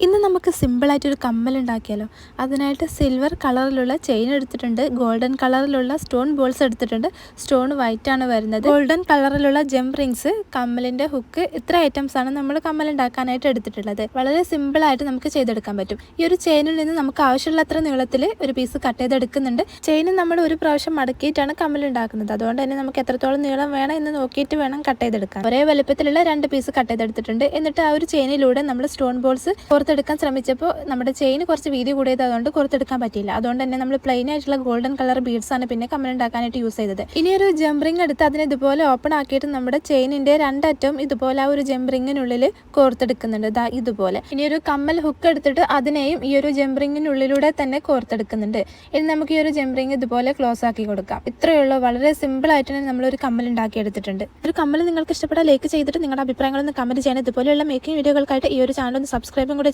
ഇന്ന് നമുക്ക് സിമ്പിളായിട്ടൊരു കമ്മൽ ഉണ്ടാക്കിയാലോ. അതിനായിട്ട് സിൽവർ കളറിലുള്ള ചെയിൻ എടുത്തിട്ടുണ്ട്, ഗോൾഡൻ കളറിലുള്ള സ്റ്റോൺ ബോൾസ് എടുത്തിട്ടുണ്ട്. സ്റ്റോൺ വൈറ്റ് ആണ് വരുന്നത്. ഗോൾഡൻ കളറിലുള്ള ജംപ് റിങ്സ്, കമ്മലിൻ്റെ ഹുക്ക്, ഇത്ര ഐറ്റംസ് ആണ് നമ്മൾ കമ്മൽ ഉണ്ടാക്കാനായിട്ട് എടുത്തിട്ടുള്ളത്. വളരെ സിമ്പിളായിട്ട് നമുക്ക് ചെയ്തെടുക്കാൻ പറ്റും. ഈ ഒരു ചെയിനിൽ നിന്ന് നമുക്ക് ആവശ്യമുള്ള അത്ര നീളത്തിൽ ഒരു പീസ് കട്ട് ചെയ്തെടുക്കുന്നുണ്ട്. ചെയിൻ നമ്മൾ ഒരു പ്രാവശ്യം മടക്കിയിട്ടാണ് കമ്മൽ ഉണ്ടാക്കുന്നത്. അതുകൊണ്ട് തന്നെ നമുക്ക് എത്രത്തോളം നീളം വേണം എന്ന് നോക്കിയിട്ട് വേണം കട്ട് ചെയ്തെടുക്കാൻ. ഒരേ വലുപ്പത്തിലുള്ള 2 പീസ് കട്ട് ചെയ്തെടുത്തിട്ടുണ്ട്. എന്നിട്ട് ആ ഒരു ചെയിനിലൂടെ നമ്മൾ സ്റ്റോൺ ബോൾസ് എടുക്കാൻ ശ്രമിച്ചപ്പോൾ നമ്മുടെ ചെയിൻ കുറച്ച് വീതി കൂടിയത്, അതുകൊണ്ട് പുറത്തെടുക്കാൻ പറ്റിയില്ല. അതുകൊണ്ട് തന്നെ നമ്മൾ പ്ലെയിൻ ആയിട്ടുള്ള ഗോൾഡൻ കളർ ബീഡ്സ് ആണ് പിന്നെ കമ്മൽ ഉണ്ടാക്കാനായിട്ട് യൂസ് ചെയ്തത്. ഇനി ഒരു ജംപറിംഗ് എടുത്ത് അതിനെ ഇതുപോലെ ഓപ്പൺ ആക്കിയിട്ട് നമ്മുടെ ചെയിനിന്റെ 2 അറ്റവും ഇതുപോലെ ആ ഒരു ജംപറിംഗിനുള്ളിൽ കോർത്തെടുക്കുന്നുണ്ട്. ഇതുപോലെ. ഇനി ഒരു കമ്മൽ ഹുക്ക് എടുത്തിട്ട് അതിനെയും ഈ ഒരു ജംപറിംഗിനുള്ളിലൂടെ തന്നെ കോർത്തെടുക്കുന്നുണ്ട്. ഇനി നമുക്ക് ഈ ഒരു ജംപറിംഗ് ഇതുപോലെ ക്ലോസ് ആക്കി കൊടുക്കാം. ഇത്രയുള്ള വളരെ സിമ്പിൾ ആയിട്ട് തന്നെ നമ്മളൊരു കമ്മൽ ഉണ്ടാക്കി എടുത്തിട്ടുണ്ട്. ഒരു കമ്മൽ നിങ്ങൾക്ക് ഇഷ്ടപ്പെട്ടാൽ ലൈക്ക് ചെയ്തിട്ട് നിങ്ങളുടെ അഭിപ്രായങ്ങളൊന്ന് കമന്റ് ചെയ്യണം. ഇതുപോലെയുള്ള മേക്കിംഗ് വീഡിയോകൾക്കായിട്ട് ഈ ഒരു ചാനൽ ഒന്ന് സബ്സ്ക്രൈബും കൂടെ